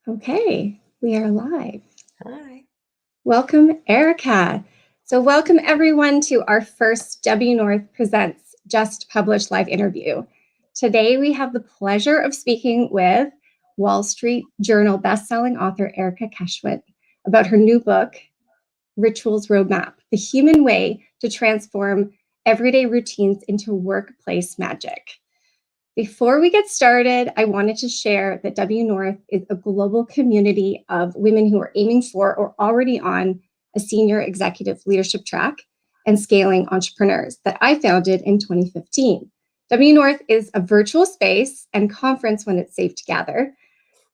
Okay, we are live. Hi. Welcome, Erica. So welcome everyone to our first WNORTH Presents Just Published live interview. Today we have the pleasure of speaking with Wall Street Journal bestselling author Erica Keswin about her new book, Rituals Roadmap, The Human Way to Transform Everyday Routines into Workplace Magic. Before we get started, I wanted to share that WNORTH is a global community of women who are aiming for or already on a senior executive leadership track and scaling entrepreneurs that I founded in 2015. WNORTH is a virtual space and conference when it's safe to gather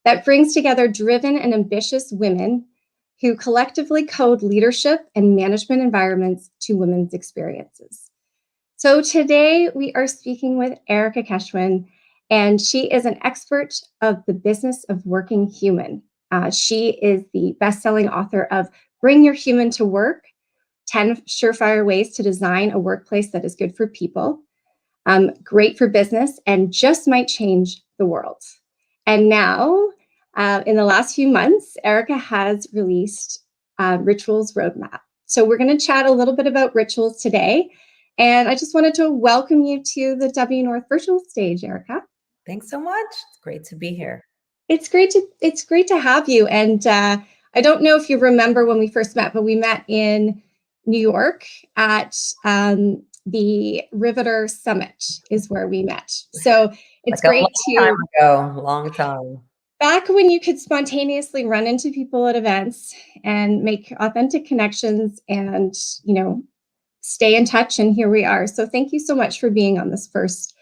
that brings together driven and ambitious women who collectively code leadership and management environments to women's experiences. So today we are speaking with Erica Keswin, and she is an expert of the business of working human. She is the best-selling author of Bring Your Human to Work, 10 Surefire Ways to Design a Workplace That is Good for People, Great for Business, and Just Might Change the World. And now, in the last few months, Erica has released Rituals Roadmap. So we're going to chat a little bit about rituals today. And I just wanted to welcome you to the WNORTH virtual stage, Erica. Thanks so much. It's great to be here. It's great to have you. And I don't know if you remember when we first met, but we met in New York at the Riveter Summit is where we met. So it's like great long time. Back when you could spontaneously run into people at events and make authentic connections and, stay in touch, and here we are. So thank you so much for being on this first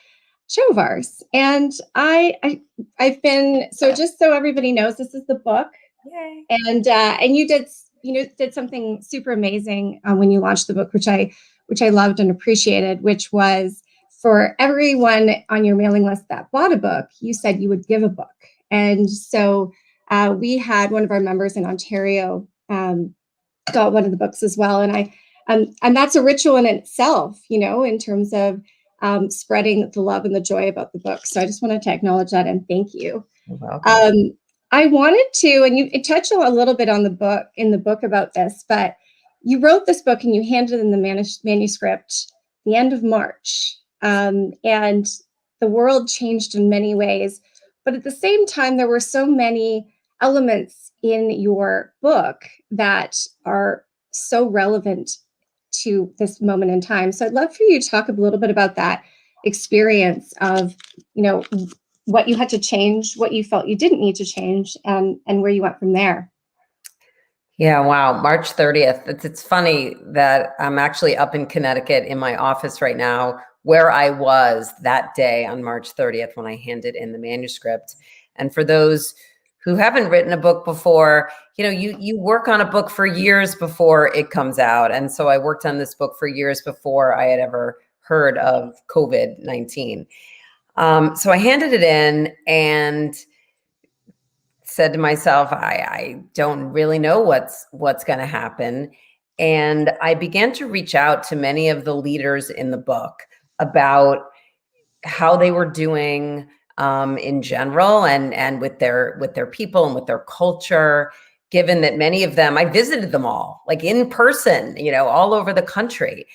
show of ours. And I've been, so just so everybody knows, this is the book. Yay. And you did something super amazing when you launched the book, which I loved and appreciated, which was for everyone on your mailing list that bought a book, you said you would give a book. And so we had one of our members in Ontario got one of the books as well. And that's a ritual in itself, in terms of spreading the love and the joy about the book. So I just wanted to acknowledge that and thank you. You're welcome. I wanted to, and you touched a little bit on in the book about this, but you wrote this book and you handed in the manuscript the end of March. And the world changed in many ways. But at the same time, there were so many elements in your book that are so relevant to this moment in time. So I'd love for you to talk a little bit about that experience of, what you had to change, what you felt you didn't need to change, and where you went from there. Yeah, wow. March 30th. It's funny that I'm actually up in Connecticut in my office right now, where I was that day on March 30th when I handed in the manuscript. And for those who haven't written a book before, you work on a book for years before it comes out. And so I worked on this book for years before I had ever heard of COVID-19. So I handed it in and said to myself, I don't really know what's going to happen. And I began to reach out to many of the leaders in the book about how they were doing in general and with their people and with their culture, given that many of them, I visited them all, like in person, all over the country.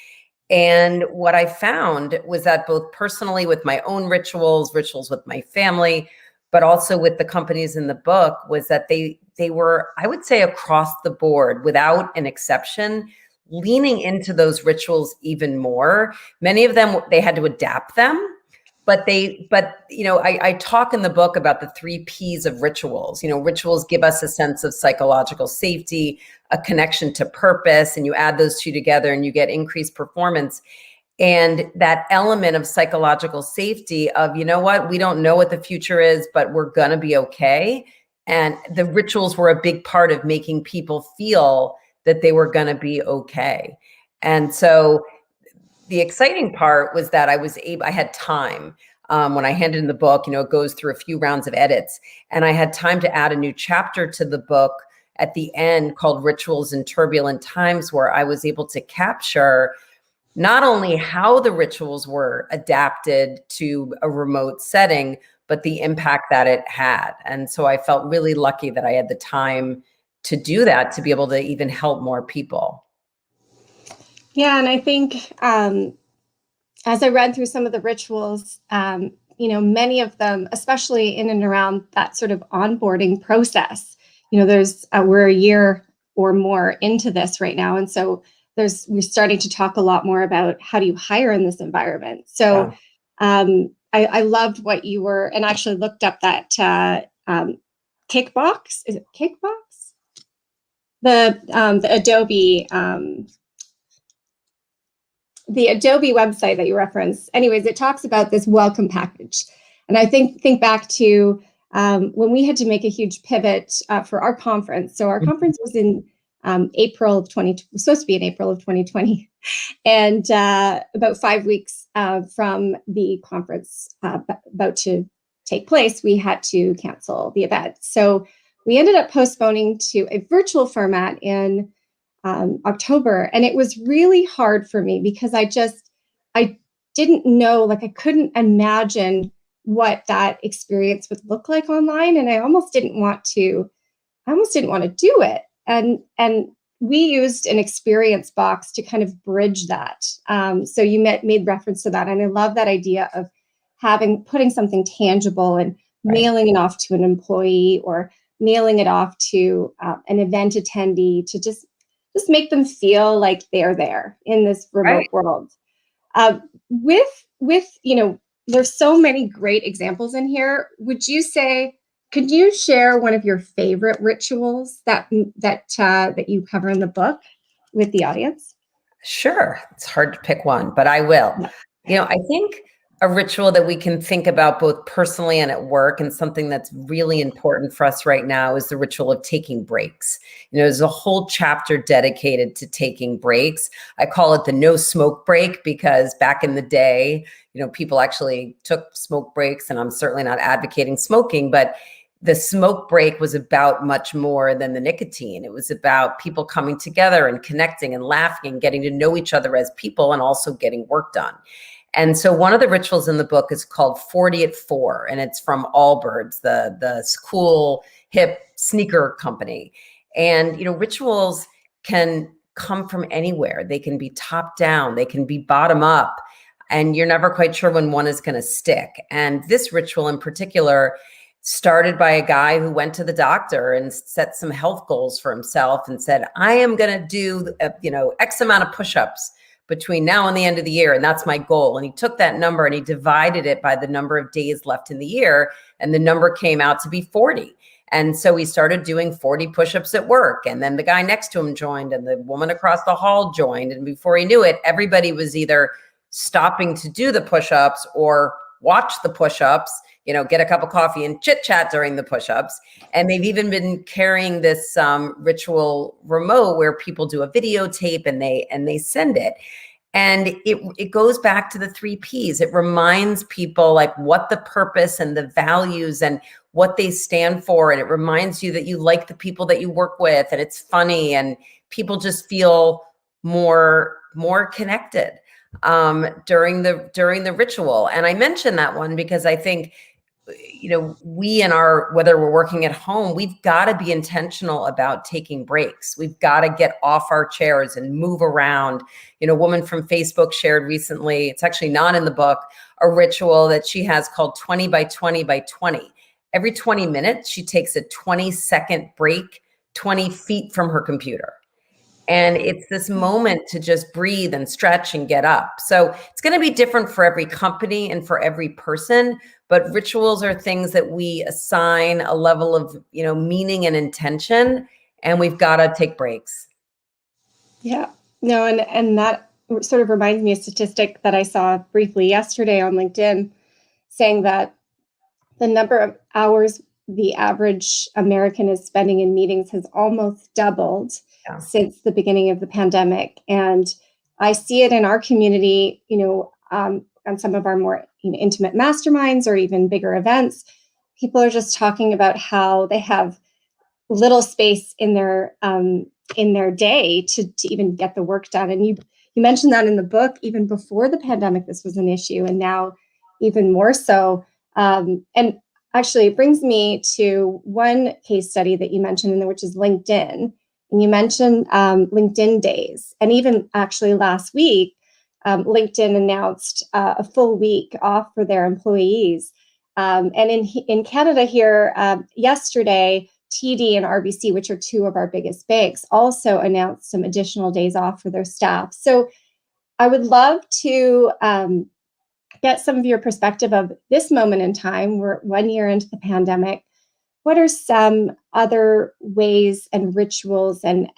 And what I found was that both personally with my own rituals with my family, but also with the companies in the book, was that they were, I would say, across the board, without an exception, leaning into those rituals even more. Many of them, they had to adapt them. But I talk in the book about the 3 Ps of rituals. Rituals give us a sense of psychological safety, a connection to purpose, and you add those 2 together and you get increased performance. And that element of psychological safety of, we don't know what the future is, but we're going to be okay. And the rituals were a big part of making people feel that they were going to be okay. And so the exciting part was that I had time. When I handed in the book, it goes through a few rounds of edits, and I had time to add a new chapter to the book at the end called Rituals in Turbulent Times, where I was able to capture not only how the rituals were adapted to a remote setting, but the impact that it had. And so I felt really lucky that I had the time to do that, to be able to even help more people. Yeah, and I think as I read through some of the rituals, many of them, especially in and around that sort of onboarding process, we're a year or more into this right now. And so we're starting to talk a lot more about how do you hire in this environment. So I loved what you were, and actually looked up that Kickbox. Is it Kickbox? The Adobe website that you referenced. Anyways, it talks about this welcome package. And I think back to when we had to make a huge pivot for our conference. So our conference was in April of 2020, was supposed to be in April of 2020. And about 5 weeks from the conference about to take place, we had to cancel the event. So we ended up postponing to a virtual format in October. And it was really hard for me because I didn't know, I couldn't imagine what that experience would look like online. And I almost didn't want to do it. And we used an experience box to kind of bridge that. So you made reference to that. And I love that idea of putting something tangible and mailing it off to an employee or mailing it off to an event attendee to just make them feel like they're there in this remote world. There's so many great examples in here. Could you share one of your favorite rituals that you cover in the book with the audience? Sure. It's hard to pick one, but I will. Yeah. I think a ritual that we can think about both personally and at work, and something that's really important for us right now, is the ritual of taking breaks. There's a whole chapter dedicated to taking breaks. I call it the no smoke break, because back in the day, people actually took smoke breaks, and I'm certainly not advocating smoking, but the smoke break was about much more than the nicotine. It was about people coming together and connecting and laughing and getting to know each other as people, and also getting work done. And so one of the rituals in the book is called 40 at 4, and it's from Allbirds, the cool, hip sneaker company. And, rituals can come from anywhere. They can be top down, they can be bottom up, and you're never quite sure when one is going to stick. And this ritual in particular started by a guy who went to the doctor and set some health goals for himself and said, I am going to do, X amount of push-ups between now and the end of the year. And that's my goal. And he took that number and he divided it by the number of days left in the year. And the number came out to be 40. And so he started doing 40 push-ups at work. And then the guy next to him joined, and the woman across the hall joined. And before he knew it, everybody was either stopping to do the push-ups or watch the push-ups, get a cup of coffee and chit chat during the push-ups. And they've even been carrying this ritual remote where people do a videotape and they send it. And it goes back to the 3 Ps. It reminds people what the purpose and the values and what they stand for. And it reminds you that you like the people that you work with, and it's funny, and people just feel more connected during the ritual. And I mention that one because I think, we whether we're working at home, we've got to be intentional about taking breaks. We've got to get off our chairs and move around. A woman from Facebook shared recently, it's actually not in the book, a ritual that she has called 20 by 20 by 20. Every 20 minutes, she takes a 20-second break 20 feet from her computer. And it's this moment to just breathe and stretch and get up. So it's going to be different for every company and for every person, but rituals are things that we assign a level of, meaning and intention, and we've got to take breaks. Yeah, no, and that sort of reminds me of a statistic that I saw briefly yesterday on LinkedIn, saying that the number of hours the average American is spending in meetings has almost doubled since the beginning of the pandemic. And I see it in our community, on some of our more intimate masterminds or even bigger events. People are just talking about how they have little space in their day to even get the work done. And you mentioned that in the book, even before the pandemic, this was an issue, and now even more so. And actually, it brings me to one case study that you mentioned, which is LinkedIn. And you mentioned LinkedIn days. And even actually last week, LinkedIn announced a full week off for their employees. And in Canada here, yesterday, TD and RBC, which are two of our biggest banks, also announced some additional days off for their staff. So I would love to get some of your perspective of this moment in time. We're 1 year into the pandemic. What are some other ways and rituals and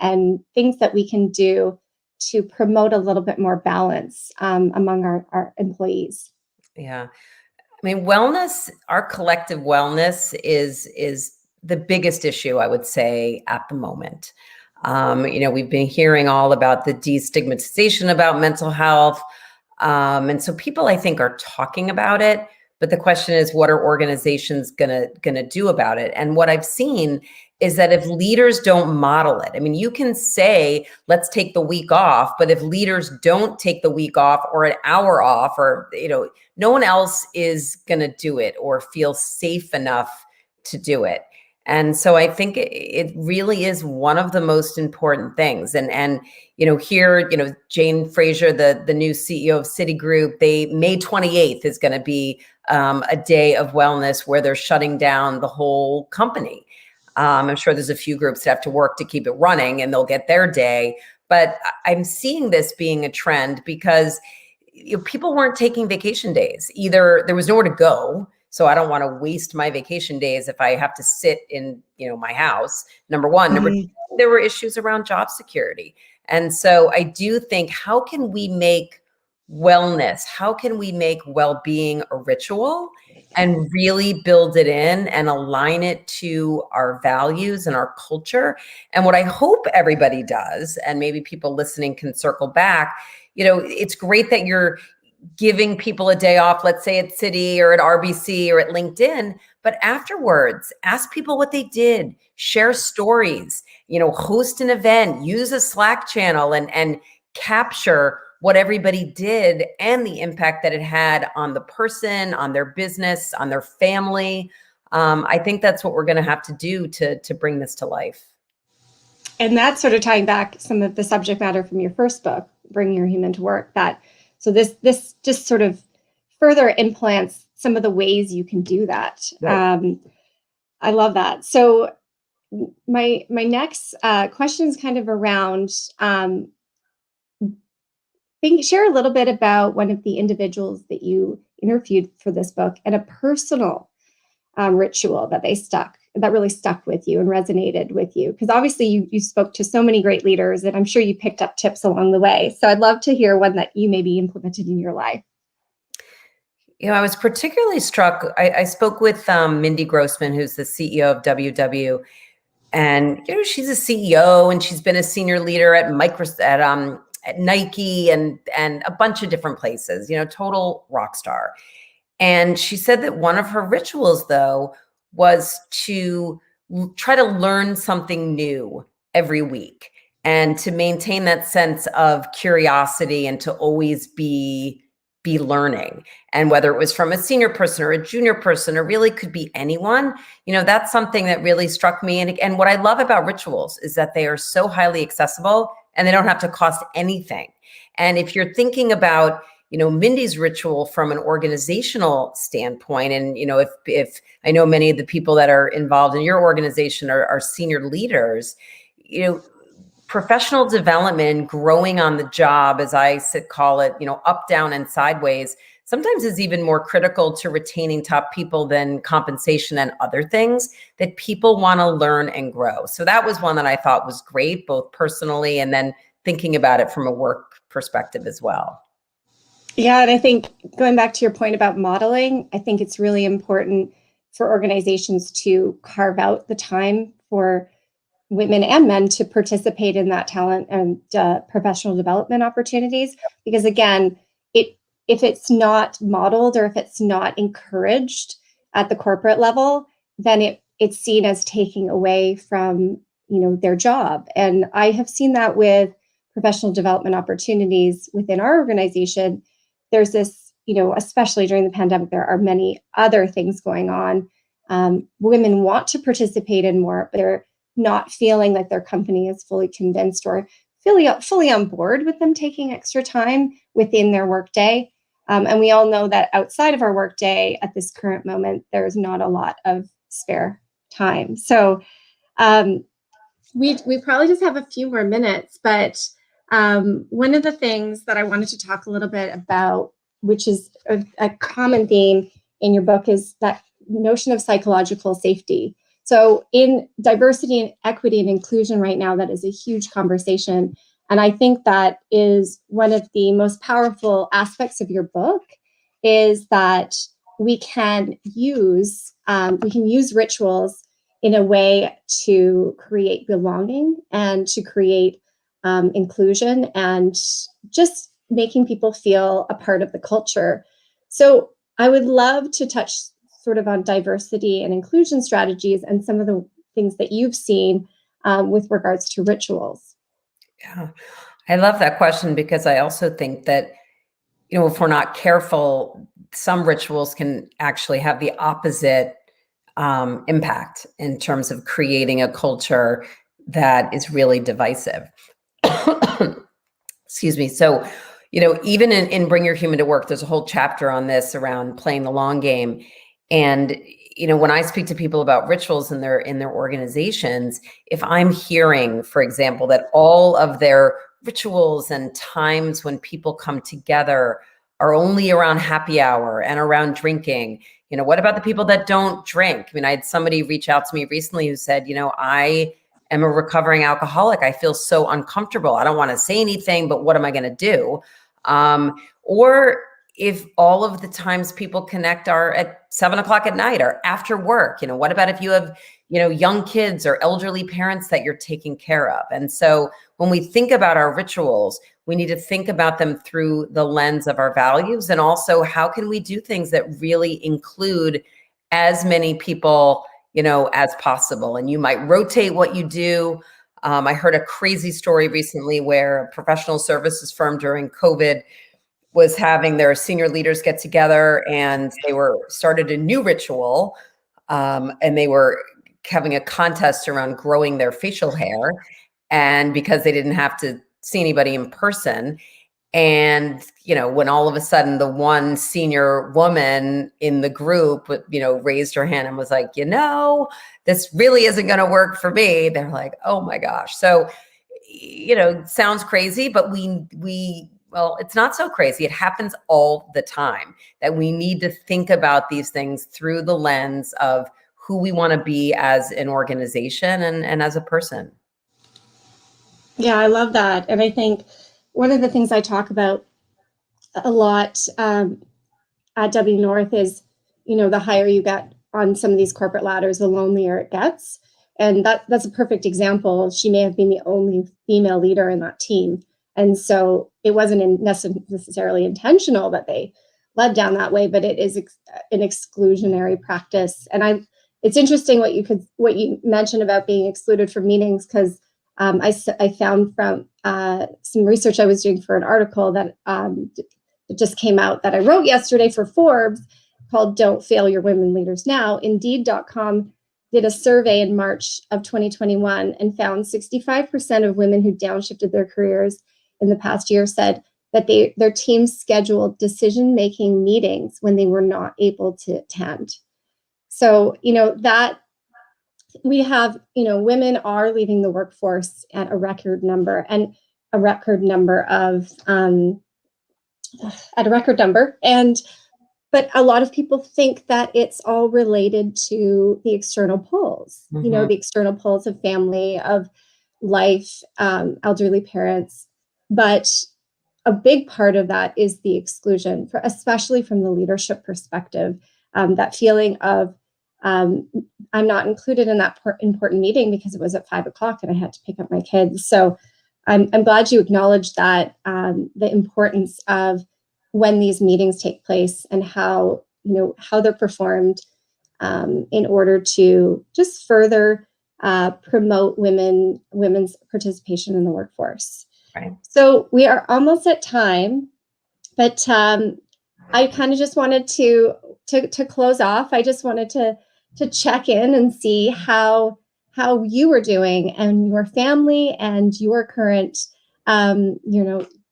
things that we can do to promote a little bit more balance among our employees? Yeah. I mean, wellness, our collective wellness is the biggest issue, I would say, at the moment. We've been hearing all about the destigmatization about mental health. And so people, I think, are talking about it. But the question is, what are organizations gonna do about it? And what I've seen is that if leaders don't model it, I mean, you can say, let's take the week off, but if leaders don't take the week off or an hour off, or, no one else is gonna do it or feel safe enough to do it. And so I think it really is one of the most important things. And here, Jane Fraser, the new CEO of Citigroup, May 28th is going to be a day of wellness where they're shutting down the whole company. I'm sure there's a few groups that have to work to keep it running and they'll get their day. But I'm seeing this being a trend because people weren't taking vacation days. Either there was nowhere to go, so I don't want to waste my vacation days if I have to sit in, my house. Number one. Number two, there were issues around job security. And so I do think, how can we make wellness, how can we make well-being a ritual and really build it in and align it to our values and our culture? And what I hope everybody does, and maybe people listening can circle back, it's great that you're giving people a day off, let's say at Citi or at RBC or at LinkedIn, but afterwards, ask people what they did, share stories, host an event, use a Slack channel and capture what everybody did and the impact that it had on the person, on their business, on their family. I think that's what we're going to have to do to bring this to life. And that's sort of tying back some of the subject matter from your first book, Bring Your Human to Work, so this just sort of further implants some of the ways you can do that. Right. I love that. So my next question is kind of around, share a little bit about one of the individuals that you interviewed for this book and a personal ritual that really stuck with you and resonated with you, because obviously you spoke to so many great leaders and I'm sure you picked up tips along the way. So I'd love to hear one that you maybe implemented in your life. I was particularly struck. I spoke with Mindy Grossman, who's the CEO of WW, and she's a CEO and she's been a senior leader at at Nike and a bunch of different places. Total rock star. And she said that one of her rituals, though, was to try to learn something new every week and to maintain that sense of curiosity and to always be learning. And whether it was from a senior person or a junior person, or really could be anyone, that's something that really struck me. And what I love about rituals is that they are so highly accessible and they don't have to cost anything. And if you're thinking about Mindy's ritual from an organizational standpoint. And, if I know many of the people that are involved in your organization are senior leaders, professional development, growing on the job, as I call it, up, down, and sideways, sometimes is even more critical to retaining top people than compensation and other things that people want to learn and grow. So that was one that I thought was great, both personally and then thinking about it from a work perspective as well. Yeah, and I think going back to your point about modeling, I think it's really important for organizations to carve out the time for women and men to participate in that talent and professional development opportunities. Because again, if it's not modeled or if it's not encouraged at the corporate level, then it's seen as taking away from their job. And I have seen that with professional development opportunities within our organization. There's this, especially during the pandemic, there are many other things going on. women want to participate in more, but they're not feeling like their company is fully convinced or fully on board with them taking extra time within their workday. And we all know that outside of our workday at this current moment, there's not a lot of spare time. So we probably just have a few more minutes, but one of the things that I wanted to talk a little bit about, which is a common theme in your book, is that notion of psychological safety. So in diversity and equity and inclusion right now, that is a huge conversation. And I think that is one of the most powerful aspects of your book, is that we can use rituals in a way to create belonging and to create inclusion and just making people feel a part of the culture. So I would love to touch sort of on diversity and inclusion strategies and some of the things that you've seen with regards to rituals. Yeah, I love that question, because I also think that, if we're not careful, some rituals can actually have the opposite impact in terms of creating a culture that is really divisive. Excuse me. So, even in Bring Your Human to Work, there's a whole chapter on this around playing the long game. And, when I speak to people about rituals in their organizations, if I'm hearing, for example, that all of their rituals and times when people come together are only around happy hour and around drinking, what about the people that don't drink? I mean, I had somebody reach out to me recently who said, I am a recovering alcoholic. I feel so uncomfortable. I don't want to say anything, but what am I going to do? Or if all of the times people connect are at 7 o'clock at night or after work, what about if you have, young kids or elderly parents that you're taking care of? And so when we think about our rituals, we need to think about them through the lens of our values, and also how can we do things that really include as many people, as possible. And you might rotate what you do. I heard a crazy story recently where a professional services firm during COVID was having their senior leaders get together, and they started a new ritual, and they were having a contest around growing their facial hair, and because they didn't have to see anybody in person. And, when all of a sudden the one senior woman in the group, raised her hand and was like, this really isn't going to work for me. They're like, oh my gosh. So, sounds crazy, but well, it's not so crazy. It happens all the time, that we need to think about these things through the lens of who we want to be as an organization and as a person. Yeah, I love that. And I think one of the things I talk about a lot at WNORTH is, the higher you get on some of these corporate ladders, the lonelier it gets. And that's a perfect example. She may have been the only female leader in that team. And so it wasn't necessarily intentional that they led down that way, but it is an exclusionary practice. And it's interesting what you mentioned about being excluded from meetings, because I found from some research I was doing for an article that it just came out that I wrote yesterday for Forbes called "Don't Fail Your Women Leaders Now." Indeed.com did a survey in March of 2021 and found 65% of women who downshifted their careers in the past year said that their teams scheduled decision-making meetings when they were not able to attend. So, that we have, women are leaving the workforce at a record number, and a record number of, but a lot of people think that it's all related to the external pulls, Mm-hmm. The external pulls of family, of life, elderly parents. But a big part of that is the exclusion, especially from the leadership perspective, that feeling of, I'm not included in that important meeting because it was at 5 o'clock and I had to pick up my kids. So I'm glad you acknowledged that, the importance of when these meetings take place and how they're performed, in order to just further promote women's participation in the workforce. Right. So we are almost at time, but I kind of just wanted to close off. I just wanted to to check in and see how you were doing and your family and your current,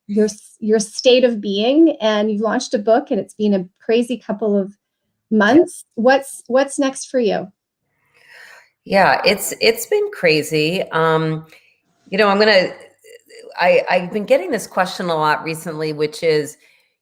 your state of being. And you've launched a book, and it's been a crazy couple of months. What's next for you? Yeah, it's been crazy. I've been getting this question a lot recently, which is,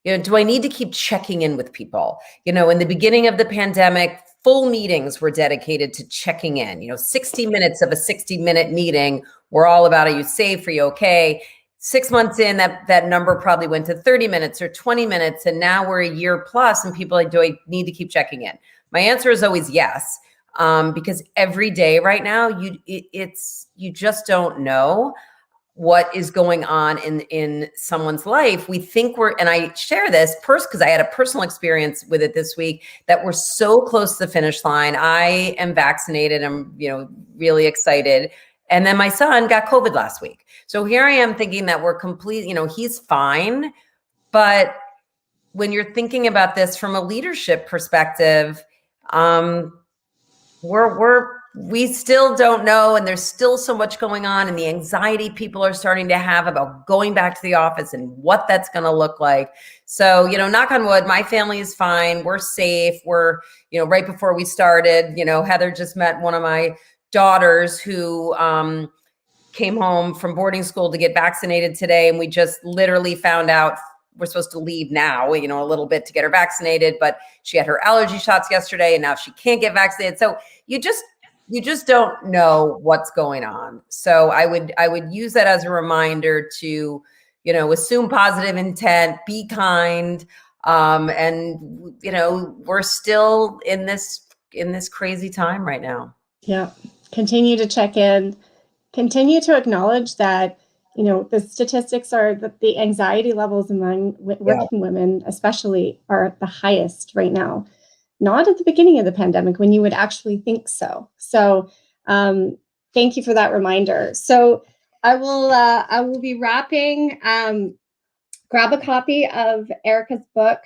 do I need to keep checking in with people? In the beginning of the pandemic, full meetings were dedicated to checking in. 60 minutes of a 60-minute meeting were all about, are you safe? Are you okay? 6 months in, that number probably went to 30 minutes or 20 minutes. And now we're a year plus, and people are like, do I need to keep checking in? My answer is always yes. Because every day right now, you just don't know what is going on in someone's life. We think and I share this because I had a personal experience with it this week, that we're so close to the finish line. I am vaccinated. I'm, really excited. And then my son got COVID last week. So here I am thinking that we're complete, he's fine. But when you're thinking about this from a leadership perspective, we still don't know, and there's still so much going on, and the anxiety people are starting to have about going back to the office and what that's going to look like. So, knock on wood, my family is fine. We're safe. We're, right before we started, Heather just met one of my daughters who came home from boarding school to get vaccinated today, and we just literally found out we're supposed to leave now, a little bit to get her vaccinated, but she had her allergy shots yesterday and now she can't get vaccinated. So you just don't know what's going on. So I would use that as a reminder to, assume positive intent, be kind. And we're still in this crazy time right now. Yeah. Continue to check in, continue to acknowledge that, the statistics are that the anxiety levels among working women, especially, are at the highest right now. Not at the beginning of the pandemic when you would actually think so. So thank you for that reminder. So I will be wrapping. Grab a copy of Erica's book,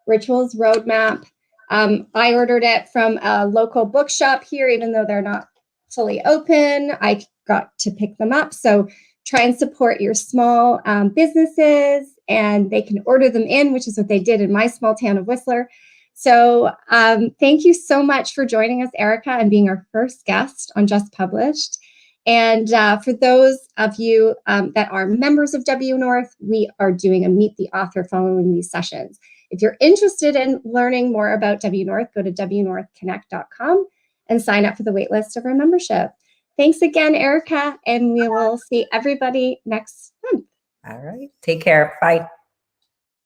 Rituals Roadmap. I ordered it from a local bookshop here, even though they're not fully open. I got to pick them up. So try and support your small businesses, and they can order them in, which is what they did in my small town of Whistler. So thank you so much for joining us, Erica, and being our first guest on Just Published. And for those of you that are members of WNORTH, we are doing a Meet the Author following these sessions. If you're interested in learning more about WNORTH, go to WNORTHconnect.com and sign up for the waitlist of our membership. Thanks again, Erica, and we will see everybody next month. All right. Take care. Bye.